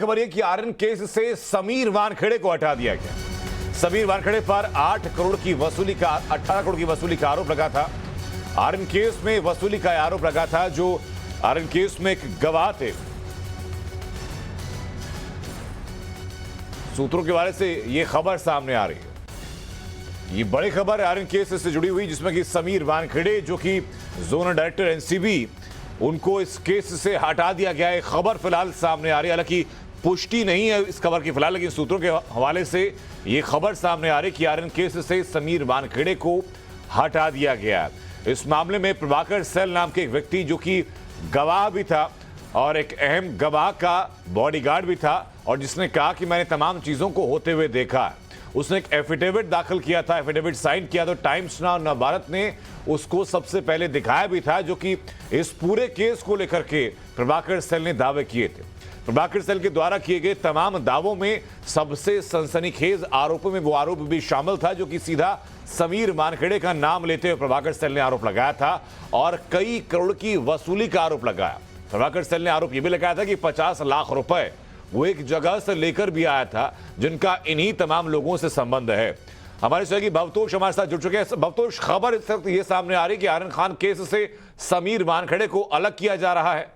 खबर यह कि आर्यन केस से समीर वानखेड़े को हटा दिया गया। समीर वानखेड़े पर 8 करोड़ की वसूली का 18 करोड़ की वसूली का आरोप लगा था। आर्यन केस में वसूली का आरोप लगा था, जो आर्यन केस में एक गवाह थे। सूत्रों के हवाले से यह खबर सामने आ रही है। ये बड़ी खबर आर्यन केस से जुड़ी हुई, जिसमें कि समीर वानखेड़े जो कि जोनल डायरेक्टर एनसीबी, उनको इस केस से हटा दिया गया है। खबर फिलहाल सामने आ रही है, हालांकि पुष्टि नहीं है इस खबर की फिलहाल, लेकिन सूत्रों के हवाले से यह खबर सामने आ रही है कि आर्यन केस से समीर वानखेड़े को हटा दिया गया। इस मामले में प्रभाकर सेल नाम के एक व्यक्ति जो कि गवाह भी था और एक अहम गवाह का बॉडीगार्ड भी था, और जिसने कहा कि मैंने तमाम चीजों को होते हुए देखा। उसने एक एफिडेविट दाखिल किया था, एफिडेविट साइन किया, तो टाइम्स नाउ नवभारत ने उसको सबसे पहले दिखाया भी था, जो कि इस पूरे केस को लेकर के प्रभाकर सेल ने दावे किए थे। प्रभाकर सेल के द्वारा किए गए तमाम दावों में सबसे सनसनीखेज आरोपों में वो आरोप भी शामिल था, जो कि सीधा समीर वानखेड़े का नाम लेते हुए प्रभाकर सेल ने आरोप लगाया था और कई करोड़ की वसूली का आरोप लगाया। प्रभाकर सेल ने आरोप यह भी लगाया था कि 50 लाख रुपए वो एक जगह से लेकर भी आया था, जिनका इन्हीं तमाम लोगों से संबंध है। हमारे सहयोगी भवतोष हमारे साथ जुड़ चुके हैं। भवतोष, खबर इस वक्त ये सामने आ रही है कि आर्यन खान केस से समीर वानखेड़े को अलग किया जा रहा है।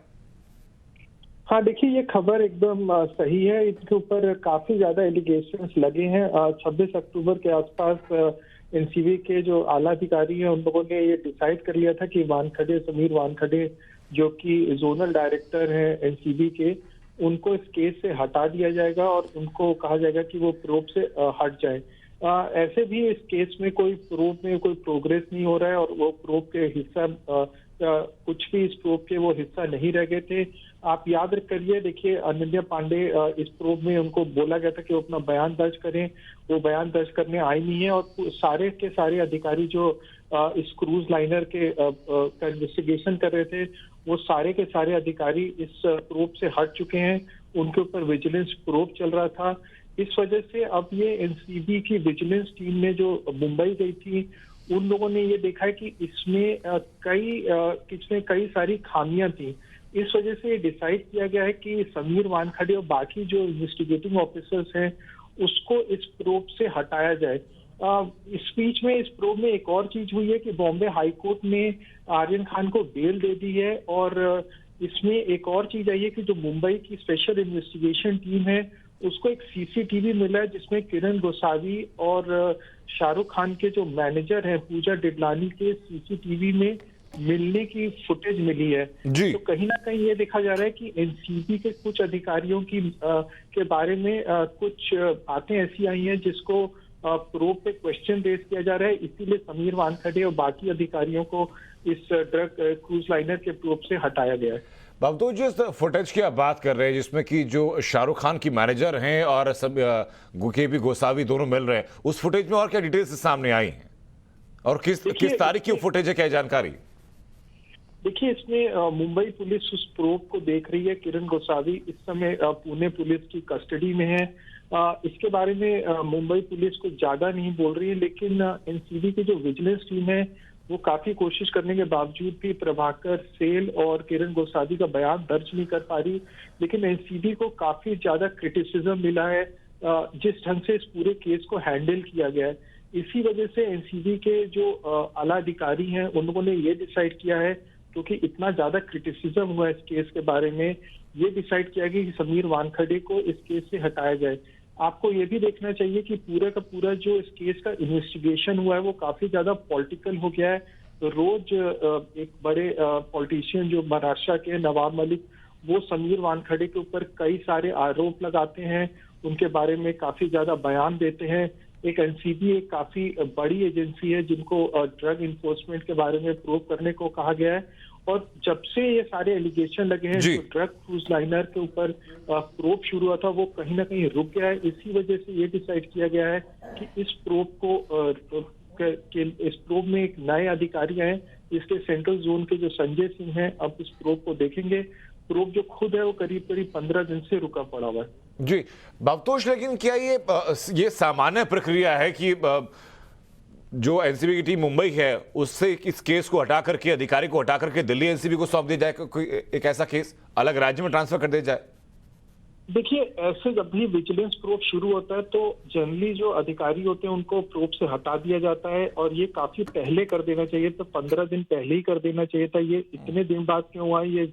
हाँ, देखिए, ये खबर एकदम सही है। इसके ऊपर काफी ज्यादा एलिगेशंस लगे हैं। 26 अक्टूबर के आसपास एनसीबी के जो आला अधिकारी हैं, उन लोगों ने ये डिसाइड कर लिया था कि वानखेड़े, समीर वानखेड़े जो कि जोनल डायरेक्टर हैं एनसीबी के, उनको इस केस से हटा दिया जाएगा और उनको कहा जाएगा कि वो प्रोब से हट जाए। ऐसे भी इस केस में कोई प्रोब में कोई प्रोग्रेस नहीं हो रहा है और वो प्रोब के हिस्सा कुछ भी इस प्रोब के वो हिस्सा नहीं रह गए थे। आप याद करिए, देखिए, अनन्या पांडे इस प्रोब में उनको बोला गया था कि वो अपना बयान दर्ज करें, वो बयान दर्ज करने आई नहीं है, और सारे के सारे अधिकारी जो इस क्रूज लाइनर के का इन्वेस्टिगेशन कर रहे थे, वो सारे के सारे अधिकारी इस प्रोब से हट चुके हैं। उनके ऊपर विजिलेंस प्रोब चल रहा था। इस वजह से अब ये एनसीबी की विजिलेंस टीम ने जो मुंबई गई थी, उन लोगों ने ये देखा है कि इसमें कई सारी खामियां थी। इस वजह से डिसाइड किया गया है कि समीर वानखेड़े और बाकी जो इन्वेस्टिगेटिंग ऑफिसर्स हैं, उसको इस प्रोब से हटाया जाए। इस बीच में इस प्रोब में एक और चीज हुई है कि बॉम्बे हाई कोर्ट ने आर्यन खान को बेल दे दी है, और इसमें एक और चीज आई है कि जो मुंबई की स्पेशल इन्वेस्टिगेशन टीम है, उसको एक सीसीटीवी मिला है, जिसमें किरण गोसावी और शाहरुख खान के जो मैनेजर हैं पूजा डिडलानी के सीसीटीवी में मिलने की फुटेज मिली है। तो कहीं ना कहीं ये देखा जा रहा है कि एनसीबी के कुछ अधिकारियों के बारे में कुछ बातें ऐसी आई हैं जिसको प्रोब पे क्वेश्चन रेज किया जा रहा है। इसीलिए समीर वानखेड़े और बाकी अधिकारियों को इस ड्रग क्रूज लाइनर के प्रोब से हटाया गया है। बाबू, जिस फुटेज की आप बात कर रहे हैं, जिसमें कि जो शाहरुख खान की मैनेजर हैं और सब केपी गोसावी दोनों मिल रहे हैं, उस फुटेज में और क्या डिटेल्स सामने आई हैं और किस तारीख की फुटेज है, क्या जानकारी? देखिए, इसमें मुंबई पुलिस उस प्रोब को देख रही है। किरण गोसावी इस समय पुणे पुलिस की कस्टडी में है। इसके बारे में मुंबई पुलिस कुछ ज्यादा नहीं बोल रही है, लेकिन एनसीबी की जो विजिलेंस टीम है, वो काफी कोशिश करने के बावजूद भी प्रभाकर सेल और किरण गोसावी का बयान दर्ज नहीं कर पा रही। लेकिन एनसीबी को काफी ज्यादा क्रिटिसिज्म मिला है जिस ढंग से इस पूरे केस को हैंडल किया गया है। इसी वजह से एनसीबी के जो आला अधिकारी हैं, उन लोगों ने ये डिसाइड किया है, क्योंकि इतना ज्यादा क्रिटिसिज्म हुआ इस केस के बारे में, ये डिसाइड किया गया कि समीर वानखेड़े को इस केस से हटाया जाए। आपको ये भी देखना चाहिए कि पूरा का पूरा जो इस केस का इन्वेस्टिगेशन हुआ है, वो काफी ज्यादा पॉलिटिकल हो गया है। तो रोज एक बड़े पॉलिटिशियन जो महाराष्ट्र के नवाब मलिक, वो समीर वानखेड़े के ऊपर कई सारे आरोप लगाते हैं, उनके बारे में काफी ज्यादा बयान देते हैं। एक एनसीबी एक काफी बड़ी एजेंसी है जिनको ड्रग इन्फोर्समेंट के बारे में प्रूव करने को कहा गया है, और जब से ये सारे एलिगेशन लगे हैं, जो ड्रग क्रूज लाइनर के ऊपर प्रोब शुरू हुआ था, वो कहीं ना कहीं रुक गया है। इसी वजह से ये डिसाइड किया गया है कि इस प्रोब में एक नए अधिकारी आए। इसके सेंट्रल जोन के जो संजय सिंह हैं, अब इस प्रोब को देखेंगे। प्रोब जो खुद है, वो करीब 15 दिन से रुका पड़ा हुआ है। जी भवतोष, लेकिन क्या ये सामान्य प्रक्रिया है कि जो एनसीबी की टीम मुंबई है, उससे इस केस को हटा करके, अधिकारी को हटा करके दिल्ली एनसीबी को सौंप दिया जाए, कोई एक ऐसा केस अलग राज्य में ट्रांसफर कर दिया जाए? देखिए, ऐसे जब भी विजिलेंस प्रोब शुरू होता है तो जनरली जो अधिकारी होते हैं उनको प्रोब से हटा दिया जाता है, और ये काफी पहले कर देना चाहिए था, 15 दिन पहले ही कर देना चाहिए था। ये इतने दिन बाद क्यों हुआ, ये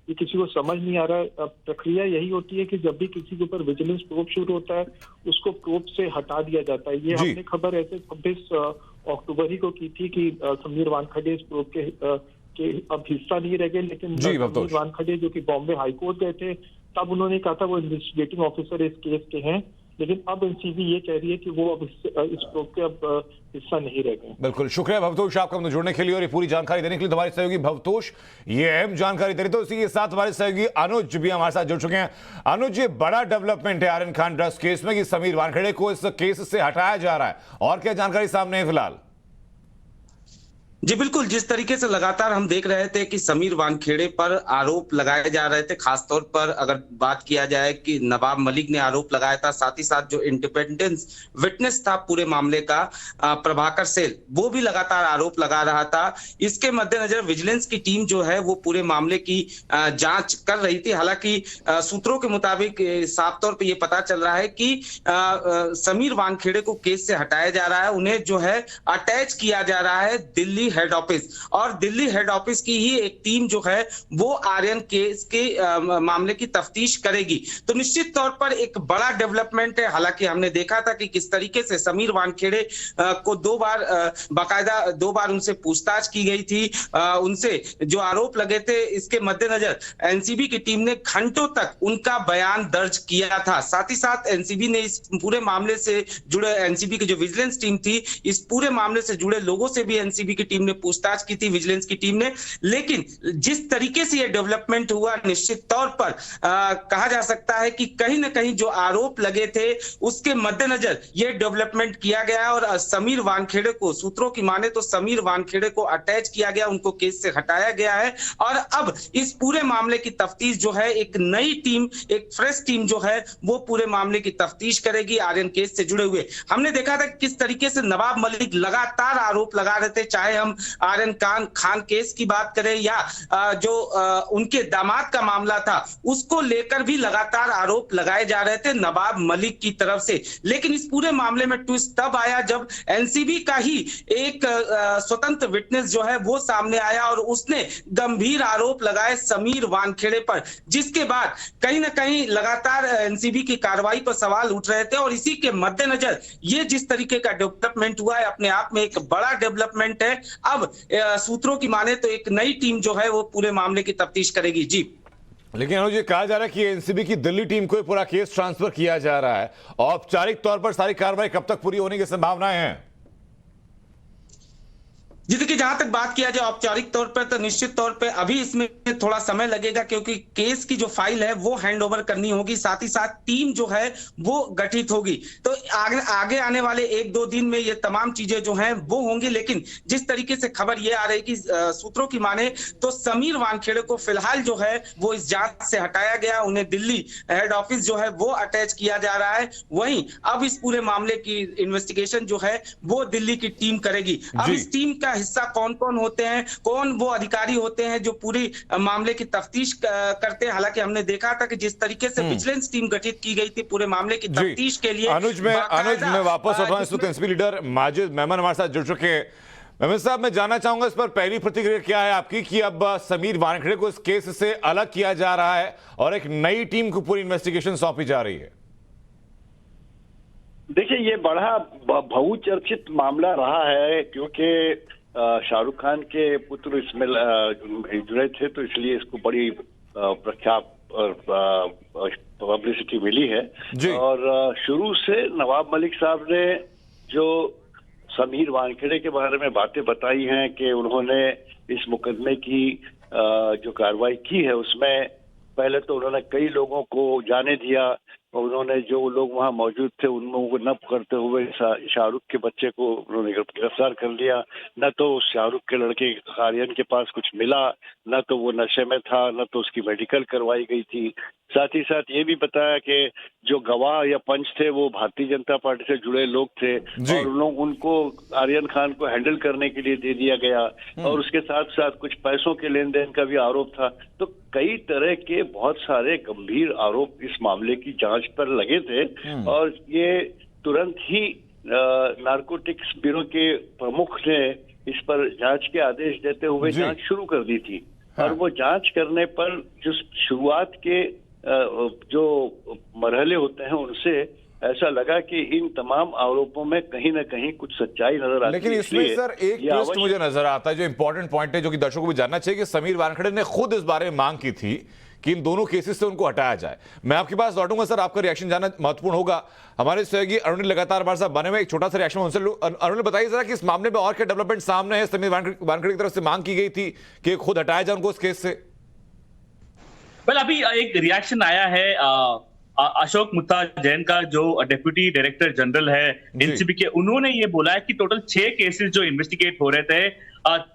किसी को समझ नहीं आ रहा है। अब प्रक्रिया यही होती है कि जब भी किसी के ऊपर विजिलेंस प्रोब शुरू होता है उसको प्रोब से हटा दिया जाता है। ये हमने खबर ऐसे 26 अक्टूबर ही को की थी कि समीर वानखेड़े इस प्रोब के अब हिस्सा नहीं रह गए, लेकिन समीर वानखेड़े जो कि बॉम्बे हाईकोर्ट गए थे तब उन्होंने कहा था वो इन्वेस्टिगेटिंग ऑफिसर इस केस के हैं, लेकिन अब एनसीबी ये कह रही है कि वो अब इस प्रोब के अब हिस्सा नहीं रह गए। बिल्कुल, शुक्रिया भवतोष आपका हमने जुड़ने के लिए और ये पूरी जानकारी देने के लिए। हमारे सहयोगी भवतोष ये अहम जानकारी दे रहे थे। इसी के साथ हमारे सहयोगी अनुज भी हमारे साथ जुड़ चुके हैं। अनुज, ये बड़ा डेवलपमेंट है आर्यन खान ड्रग्स केस में कि समीर वानखेड़े को इस केस से हटाया जा रहा है, और क्या जानकारी सामने है फिलहाल? जी बिल्कुल, जिस तरीके से लगातार हम देख रहे थे कि समीर वानखेड़े पर आरोप लगाए जा रहे थे, खासतौर पर अगर बात किया जाए कि नवाब मलिक ने आरोप लगाया था, साथ ही साथ जो इंडिपेंडेंस विटनेस था पूरे मामले का प्रभाकर सेल, वो भी लगातार आरोप लगा रहा था। इसके मद्देनजर विजिलेंस की टीम जो है वो पूरे मामले की जांच कर रही थी। हालांकि सूत्रों के मुताबिक साफ तौर पर यह पता चल रहा है कि समीर वानखेड़े को केस से हटाया जा रहा है, उन्हें जो है अटैच किया जा रहा है दिल्ली हेड ऑफिस, और दिल्ली हेड ऑफिस की ही एक टीम जो है वो आर्यन केस के मामले की तफ्तीश करेगी। तो निश्चित तौर पर एक बड़ा डेवलपमेंट है। हालांकि हमने देखा था कि किस तरीके से समीर वानखेड़े को बाकायदा दो बार उनसे पूछताछ की गई थी, उनसे जो आरोप लगे थे, इसके मद्देनजर एनसीबी की टीम ने घंटों तक उनका बयान दर्ज किया था। साथ ही साथ एनसीबी ने इस पूरे मामले से जुड़े, एनसीबी की जो विजिलेंस टीम थी, इस पूरे मामले से जुड़े लोगों से भी एनसीबी की टीम ने पूछताछ की थी, विजिलेंस की टीम ने। लेकिन जिस तरीके से यह डेवलपमेंट हुआ, निश्चित तौर पर कहा जा सकता है कि कहीं ना कहीं जो आरोप लगे थे उसके मद्देनजर यह डेवलपमेंट किया गया, और समीर वानखेड़े को, सूत्रों की माने तो समीर वानखेड़े को अटैच किया गया, उनको केस से हटाया गया है। और अब इस पूरे मामले की तफ्तीश जो है एक नई टीम, एक फ्रेश टीम जो है वो पूरे मामले की तफ्तीश करेगी आर्यन केस से जुड़े हुए। हमने देखा था किस तरीके से नवाब मलिक लगातार आरोप लगा रहे थे, चाहे हम आर्यन खान केस की बात करें या जो उनके दामाद का मामला था उसको लेकर भी लगातार आरोप लगाए जा रहे थे नवाब मलिक की तरफ से। लेकिन इस पूरे मामले में ट्विस्ट तब आया जब एनसीबी का ही एक स्वतंत्र विटनेस जो है वो सामने आया और उसने गंभीर आरोप लगाए समीर वानखेड़े पर, जिसके बाद कहीं ना कहीं लगातार एनसीबी की कार्रवाई पर सवाल उठ रहे थे। और इसी के मद्देनजर ये जिस तरीके का डेवलपमेंट हुआ है अपने आप में एक बड़ा डेवलपमेंट है। अब सूत्रों की माने तो एक नई टीम जो है वो पूरे मामले की तफ्तीश करेगी। जी, लेकिन अनुज, ये कहा जा रहा है कि एनसीबी की दिल्ली टीम को पूरा केस ट्रांसफर किया जा रहा है। औपचारिक तौर पर सारी कार्रवाई कब तक पूरी होने की संभावनाएं हैं? जी देखिए, जहां तक बात किया जाए औपचारिक तौर पर तो निश्चित तौर पे अभी इसमें थोड़ा समय लगेगा, क्योंकि केस की जो फाइल है वो हैंडओवर करनी होगी, साथ ही साथ टीम जो है वो गठित होगी। तो आगे आने वाले 1-2 दिन में ये तमाम चीजें जो हैं वो होंगी। लेकिन जिस तरीके से खबर ये आ रही कि सूत्रों की माने तो समीर वानखेड़े को फिलहाल जो है वो इस जांच से हटाया गया, उन्हें दिल्ली हेड ऑफिस जो है वो अटैच किया जा रहा है। वहीं अब इस पूरे मामले की इन्वेस्टिगेशन जो है वो दिल्ली की टीम करेगी। अब इस टीम का हिस्सा कौन कौन होते हैं, कौन वो अधिकारी होते हैं जो पूरी मामले की तफ्तीश करते हैं। हालांकि हमने देखा था कि जिस तरीके से विजिलेंस टीम गठित की गई थी पूरे मामले की तफ्तीश के लिए। अनुज में वापस आता हूं। इस वक्त एनसीबी लीडर माजिद मेमन हमारे साथ जुड़ चुके हैं। मेमन साहब, मैं जानना चाहूंगा इस पर पहली प्रतिक्रिया क्या है आपकी कि अब समीर वानखेड़े को इस केस से अलग किया जा रहा है और एक नई टीम को पूरी इन्वेस्टिगेशन सौंपी जा रही है? देखिए, ये बड़ा बहुचर्चित मामला रहा है, क्योंकि शाहरुख खान के पुत्र इसमें जुड़े थे, तो इसलिए इसको बड़ी प्रख्यात पब्लिसिटी मिली है। और शुरू से नवाब मलिक साहब ने जो समीर वानखेड़े के बारे में बातें बताई हैं कि उन्होंने इस मुकदमे की जो कार्रवाई की है उसमें पहले तो उन्होंने कई लोगों को जाने दिया, और उन्होंने जो लोग वहां मौजूद थे उन लोगों को नप करते हुए शाहरुख के बच्चे को उन्होंने गिरफ्तार कर लिया। न तो शाहरुख के लड़के आर्यन के पास कुछ मिला, न तो वो नशे में था, न तो उसकी मेडिकल करवाई गई थी। साथ ही साथ ये भी बताया कि जो गवाह या पंच थे वो भारतीय जनता पार्टी से जुड़े लोग थे और उनको आर्यन खान को हैंडल करने के लिए दे दिया गया, और उसके साथ साथ कुछ पैसों के लेन देन का भी आरोप था। तो कई तरह के बहुत सारे गंभीर आरोप इस मामले की जांच पर लगे थे और ये तुरंत ही नारकोटिक्स ब्यूरो के प्रमुख ने इस पर जांच के आदेश देते हुए जांच शुरू कर दी थी। और वो जांच करने पर जो शुरुआत के जो मरहले होते हैं उनसे ऐसा लगा कि इन तमाम आरोपों में कहीं ना कहीं कुछ सच्चाई नजर आती है। लेकिन इसमें सर एक ट्विस्ट मुझे नजर आता है जो इंपॉर्टेंट पॉइंट है, जो कि दर्शकों को भी जानना चाहिए कि समीर वानखेड़े ने खुद इस बारे में मांग की थी कि इन दोनों केसेस से उनको हटाया जाए। मैं आपके पास लौटूंगा सर, आपका रिएक्शन जानना महत्वपूर्ण होगा। हमारे सहयोगी अरुण लगातार हमारे साथ बने हुए, एक छोटा सा रिएक्शन उनसे अरुण बताइए जरा कि इस मामले में और क्या डेवलपमेंट सामने है। समीर वानखेड़े की तरफ से मांग की गई थी कि खुद हटाया जाए उनको इस केस से। वेल, अभी एक रिएक्शन आया है अशोक मुत्ता जैन का, जो डिप्टी डायरेक्टर जनरल है एनसीबी के। उन्होंने ये बोला है कि टोटल 6 केसेस जो इन्वेस्टिगेट हो रहे थे,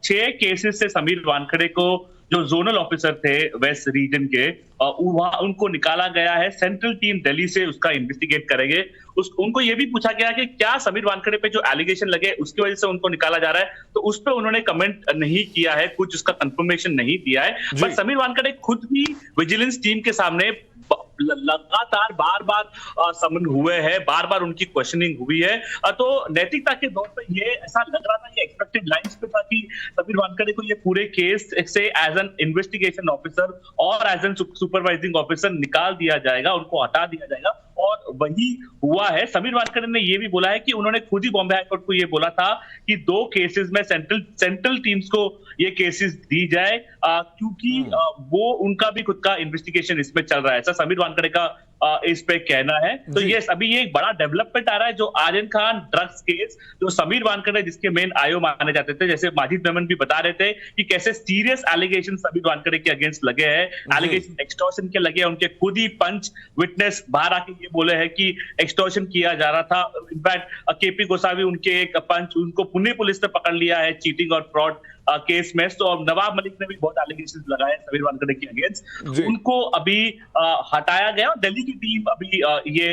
6 केसेस से समीर वानखेड़े को, जो जोनल ऑफिसर थे वेस्ट रीजन के, वहां उनको निकाला गया है। सेंट्रल टीम दिल्ली से उसका इन्वेस्टिगेट करेंगे। उनको ये भी पूछा गया कि क्या समीर वानखेड़े पे जो एलिगेशन लगे उसकी वजह से उनको निकाला जा रहा है, तो उस पर उन्होंने कमेंट नहीं किया है, कुछ उसका कंफर्मेशन नहीं दिया है। बट समीर वानखेड़े खुद भी विजिलेंस टीम के सामने लगातार बार बार समन हुए हैं, बार बार उनकी क्वेश्चनिंग हुई है। तो नैतिकता के तौर पर ये ऐसा लग रहा था, ये एक्सपेक्टेड लाइंस पे था कि समीर वानखेड़े को ये पूरे केस से एज एन इन्वेस्टिगेशन ऑफिसर और एज एन सुपरवाइजिंग ऑफिसर निकाल दिया जाएगा, उनको हटा दिया जाएगा, और वही हुआ है। समीर वानखेड़े ने ये भी बोला है कि उन्होंने खुद ही बॉम्बे हाईकोर्ट को ये बोला था कि 2 केसेस में सेंट्रल टीम्स को ये केसेस दी जाए, क्योंकि वो उनका भी खुद का इन्वेस्टिगेशन इसमें चल रहा है। ऐसा समीर वानखेड़े का इस पे कहना है। तो ये अभी ये एक बड़ा डेवलपमेंट आ रहा है, जो आर्यन खान ड्रग्स केस, जो समीर वानखेड़े जिसके मेन आईओ माने जाते थे, जैसे माजिद मेमन भी बता रहे थे कि कैसे सीरियस एलिगेशन समीर वानखेड़े के अगेंस्ट लगे हैं, एलिगेशन एक्सटॉर्शन के लगे हैं। उनके खुद ही पंच विटनेस बाहर आके ये बोले हैं कि एक्सटॉर्शन किया जा रहा था। इनफैक्ट केपी गोसावी उनके एक पंच, उनको पुणे पुलिस ने पकड़ लिया है चीटिंग और फ्रॉड केस में। तो नवाब मलिक ने भी बहुत एलिगेशंस लगाए समीर वानखेड़े के अगेंस्ट, उनको अभी हटाया गया और दिल्ली की टीम अभी ये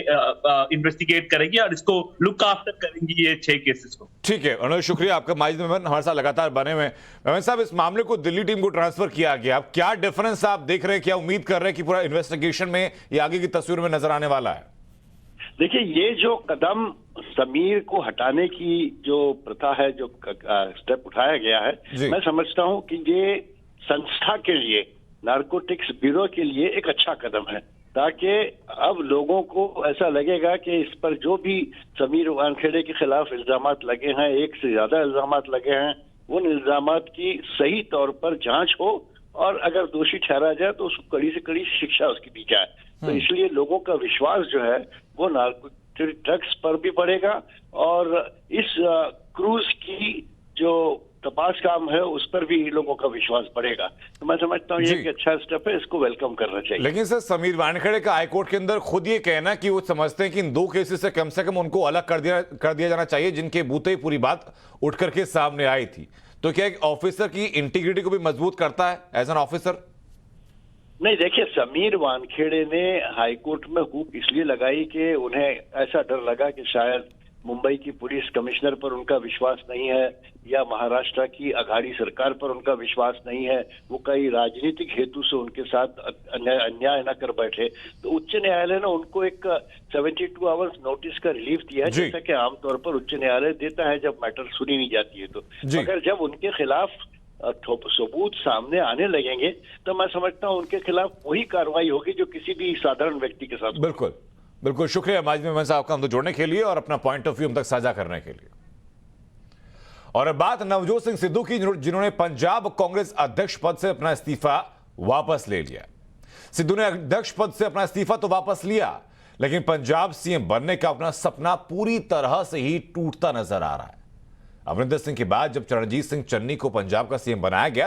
इन्वेस्टिगेट करेगी और इसको लुक आफ्टर करेंगी ये 6 केसेस को। ठीक है, उन्होंने शुक्रिया आपका। माजिद मेमन हमारे साथ लगातार बने हुए। मेमन साहब, इस मामले को दिल्ली टीम को ट्रांसफर किया गया, क्या डिफरेंस आप देख रहे हैं, क्या उम्मीद कर रहे हैं कि पूरा इन्वेस्टिगेशन में ये आगे की तस्वीर में नजर आने वाला है? देखिए, ये जो कदम समीर को हटाने की जो प्रथा है, जो स्टेप उठाया गया है, मैं समझता हूं कि ये संस्था के लिए, नारकोटिक्स ब्यूरो के लिए एक अच्छा कदम है, ताकि अब लोगों को ऐसा लगेगा कि इस पर जो भी समीर वानखेड़े के खिलाफ इल्जामात लगे हैं, 1 से ज्यादा इल्जामात लगे हैं, उन इल्जामात की सही तौर पर जांच हो और अगर दोषी ठहरा जाए तो उसको कड़ी से कड़ी शिक्षा उसकी दी जाए। तो इसलिए लोगों का विश्वास जो है वो नारकोटिक ड्रग्स पर भी बढ़ेगा और इस क्रूज की जो तपास काम है उस पर भी लोगों का विश्वास बढ़ेगा। तो मैं समझता हूँ ये एक अच्छा स्टेप है, इसको वेलकम करना चाहिए। लेकिन सर, समीर वानखेड़े का हाईकोर्ट के अंदर खुद ये कहना कि वो समझते हैं कि इन 2 केसेस से कम उनको अलग कर दिया जाना चाहिए, जिनके बूते ही पूरी बात उठ करके सामने आई थी। तो क्या एक ऑफिसर की इंटीग्रिटी को भी मजबूत करता है एज एन ऑफिसर? नहीं, देखिए, समीर वानखेड़े ने हाईकोर्ट में हुक इसलिए लगाई कि उन्हें ऐसा डर लगा कि शायद मुंबई की पुलिस कमिश्नर पर उनका विश्वास नहीं है या महाराष्ट्र की अघाड़ी सरकार पर उनका विश्वास नहीं है, वो कई राजनीतिक हेतु से उनके साथ अन्याय न कर बैठे। तो उच्च न्यायालय ने उनको एक 72 आवर्स नोटिस का रिलीफ दिया है, जैसा कि आमतौर पर उच्च न्यायालय देता है जब मैटर सुनी नहीं जाती है। तो मगर जब उनके खिलाफ सबूत सामने आने लगेंगे तो मैं समझता हूं उनके खिलाफ वही कार्रवाई होगी जो किसी भी साधारण व्यक्ति के साथ। बिल्कुल बिल्कुल, शुक्रिया माजिद मेमन साहब का हमको जोड़ने के लिए और अपना पॉइंट ऑफ व्यू हम तक साझा करने के लिए। और अब बात नवजोत सिंह सिद्धू की, जिन्होंने पंजाब कांग्रेस अध्यक्ष पद से अपना इस्तीफा वापस ले लिया। सिद्धू ने अध्यक्ष पद से अपना इस्तीफा तो वापस लिया, लेकिन पंजाब सीएम बनने का अपना सपना पूरी तरह से ही टूटता नजर आ रहा है। अमरिंदर सिंह के बाद जब चरणजीत सिंह चन्नी को पंजाब का सीएम बनाया गया